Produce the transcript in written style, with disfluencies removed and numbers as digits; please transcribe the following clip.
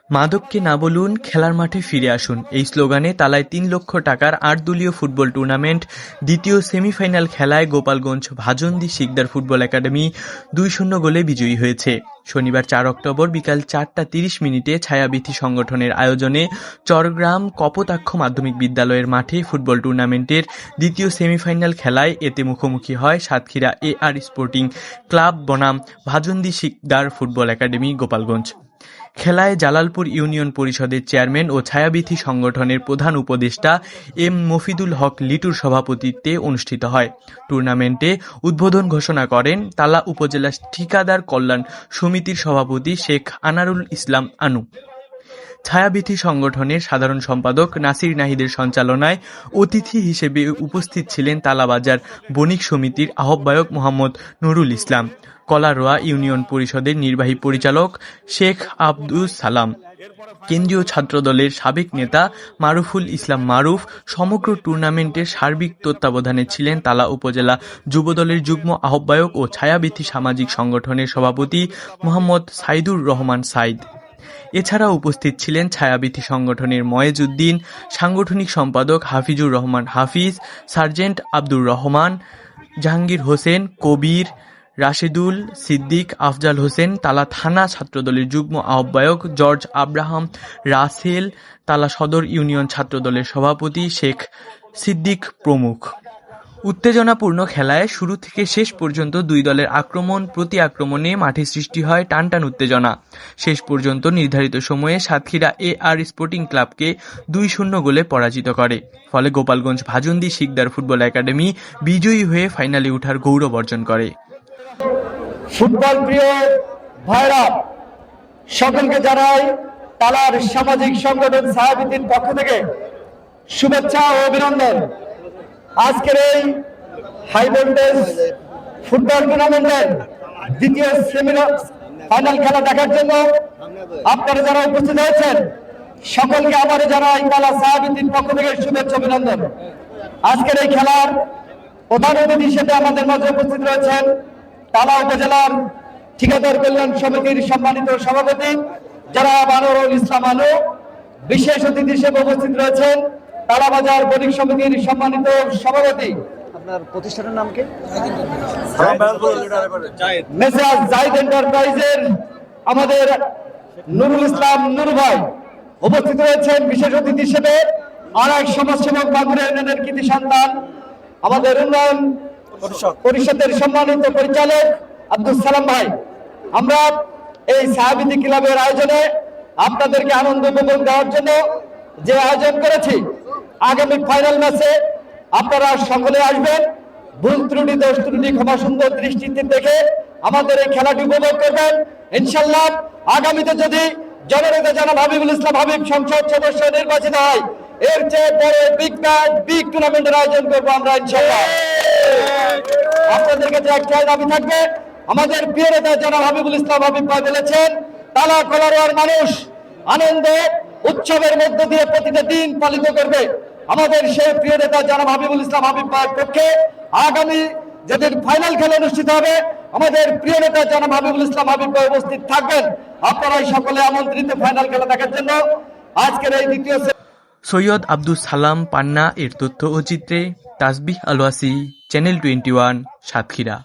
মাদককে না বলুন, খেলার মাঠে ফিরে আসুন, এই স্লোগানে তালায় ৩ লক্ষ টাকার ৮ দলীয় ফুটবল টুর্নামেন্ট দ্বিতীয় সেমিফাইনাল খেলায় গোপালগঞ্জ ভাজন্দি শিকদার ফুটবল একাডেমি ২-০ গোলে বিজয়ী হয়েছে। শনিবার ৪ অক্টোবর বিকাল ৪টা ৩০ মিনিটে ছায়াবীথি সংগঠনের আয়োজনে চরগ্রাম কপোতাক্ষ মাধ্যমিক বিদ্যালয়ের মাঠে ফুটবল টুর্নামেন্টের দ্বিতীয় সেমিফাইনাল খেলায় এতে মুখোমুখি হয় সাতক্ষীরা AR স্পোর্টিং ক্লাব বনাম ভাজন্দি শিকদার ফুটবল একাডেমি গোপালগঞ্জ। খেলায় জালালপুর ইউনিয়ন পরিষদের চেয়ারম্যান ও ছায়াবীথি সংগঠনের প্রধান উপদেষ্টা এম মফিদুল হক লিটুর সভাপতিত্বে অনুষ্ঠিত হয়। টুর্নামেন্টে উদ্বোধন ঘোষণা করেন তালা উপজেলা ঠিকাদার কল্যাণ সমিতির সভাপতি শেখ আনারুল ইসলাম আনু। ছায়াবীথি সংগঠনের সাধারণ সম্পাদক নাসির নাহিদের সঞ্চালনায় অতিথি হিসেবে উপস্থিত ছিলেন তালাবাজার বণিক সমিতির আহ্বায়ক মোহাম্মদ নুরুল ইসলাম, কলারোয়া ইউনিয়ন পরিষদের নির্বাহী পরিচালক শেখ আব্দুস সালাম, কেন্দ্রীয় ছাত্রদলের সাবেক নেতা মারুফুল ইসলাম মারুফ। সমগ্র টুর্নামেন্টের সার্বিক তত্ত্বাবধানে ছিলেন তালা উপজেলা যুবদলের যুগ্ম আহ্বায়ক ও ছায়াবীথি সামাজিক সংগঠনের সভাপতি মোহাম্মদ সাইদুর রহমান সাইদ। এছাড়া উপস্থিত ছিলেন ছায়াবীথি সংগঠনের ময়েজউদ্দিন, সাংগঠনিক সম্পাদক হাফিজুর রহমান হাফিজ, সার্জেন্ট আব্দুর রহমান, জাহাঙ্গীর হোসেন, কবির, রাশেদুল, সিদ্দিক, আফজাল হোসেন, তালা থানা ছাত্রদলের যুগ্ম আহ্বায়ক জর্জ আব্রাহাম, রাসেল, তালা সদর ইউনিয়ন ছাত্রদলের সভাপতি শেখ সিদ্দিক প্রমুখ। উত্তেজনাপূর্ণ খেলায় শুরু থেকে শেষ পর্যন্ত দুই দলের আক্রমণ প্রতি আক্রমণে মাঠে সৃষ্টি হয় টানটান উত্তেজনা। শেষ পর্যন্ত নির্ধারিত সময়ে সাতক্ষীরা AR স্পোর্টিং ক্লাবকে ২-০ গোলে পরাজিত করে। ফলে গোপালগঞ্জ ভাজন্দি শিকদার ফুটবল একাডেমি বিজয়ী হয়ে ফাইনালে ওঠার গৌরব অর্জন করে। ফুটবল প্রিয় ভাইরা, সকলকে জানাই তালার সামাজিক সংগঠন ছায়াবীথির পক্ষ থেকে শুভেচ্ছা ও অভিনন্দন। আজকের এই হাই ভোল্টেজ ফুটবল টুর্নামেন্টের দ্বিতীয় ফাইনাল খেলা দেখার জন্য আপনারা যারা উপস্থিত হয়েছেন সকলকে আবারও জানাই তালা ছায়াবীথির পক্ষ থেকে শুভেচ্ছা অভিনন্দন। আজকের এই খেলার প্রধান অতিথি হিসেবে আমাদের মাঝে উপস্থিত রয়েছেন তালা উপজেলার ঠিকাদার কল্যাণ সমিতির সম্মানিত সভাপতি জনাব আনোয়ারুল ইসলাম আনু। বিশেষ অতিথি হিসেবে উপস্থিত রয়েছেন তালাবাজার বণিক সমিতির সম্মানিত সভাপতি, আপনার প্রতিষ্ঠানের নাম কি? মেসার্স জায়েদ এন্টারপ্রাইজের আমাদের নুরুল ইসলাম নুরু ভাই। উপস্থিত রয়েছেন বিশেষ অতিথি হিসেবে আর এক সমাজসেবক বাগুড়া ইউনিয়নের কৃতি সন্তান আমাদের উন্নয়ন পরিষদের সম্মানিত পরিচালক আব্দুল সালাম ভাই। আমরা এই ছায়াবীথি ক্লাবের আয়োজনে আপনাদেরকে আনন্দ উপভোগ দেওয়ার জন্য যে আয়োজন করেছি, আগামী ফাইনাল ম্যাচে আপনারা সকলে আসবেন, ভুল ত্রুটি দোষ ত্রুটি ক্ষমা সুন্দর দৃষ্টিতে দেখে আমাদের এই খেলাটি উপভোগ করবেন ইনশাল্লাহ। আগামীতে যদি জননেতা জনাব হাবিবুল ইসলাম হাবিব সংসদ সদস্য নির্বাচিত হয়, এর চেয়ে বড় বিগ ম্যাচ বিগ টুর্নামেন্টের আয়োজন করবো আমরা ইনশাল্লাহ। আপনাদের কাছে একটাই দাবি থাকবে, আমাদের প্রিয় নেতা জনাব হাবিবুল ইসলাম হাবিব ভাই বলেছেন তালা কলারোয়ার মানুষ আনন্দ উৎসবের মধ্য দিয়ে প্রতিটা দিন পালিত করবে। আমাদের সেই প্রিয় নেতা জনাব হাবিবুল ইসলাম হাবিব ভাইয়ের পক্ষে আগামী যেদিন ফাইনাল খেলা অনুষ্ঠিত হবে, আমাদের প্রিয় নেতা জনাব হাবিবুল ইসলাম হাবিব ভাই উপস্থিত থাকবেন। আপনারাই সকলে আমন্ত্রিত ফাইনাল খেলা দেখার জন্য। আজকের এই দ্বিতীয় সৈয়দ আব্দুস সালাম পান্না এর তথ্য ও চিত্রে তাসবিহ আলওয়াসি, চ্যানেল 21, সাতক্ষীরা।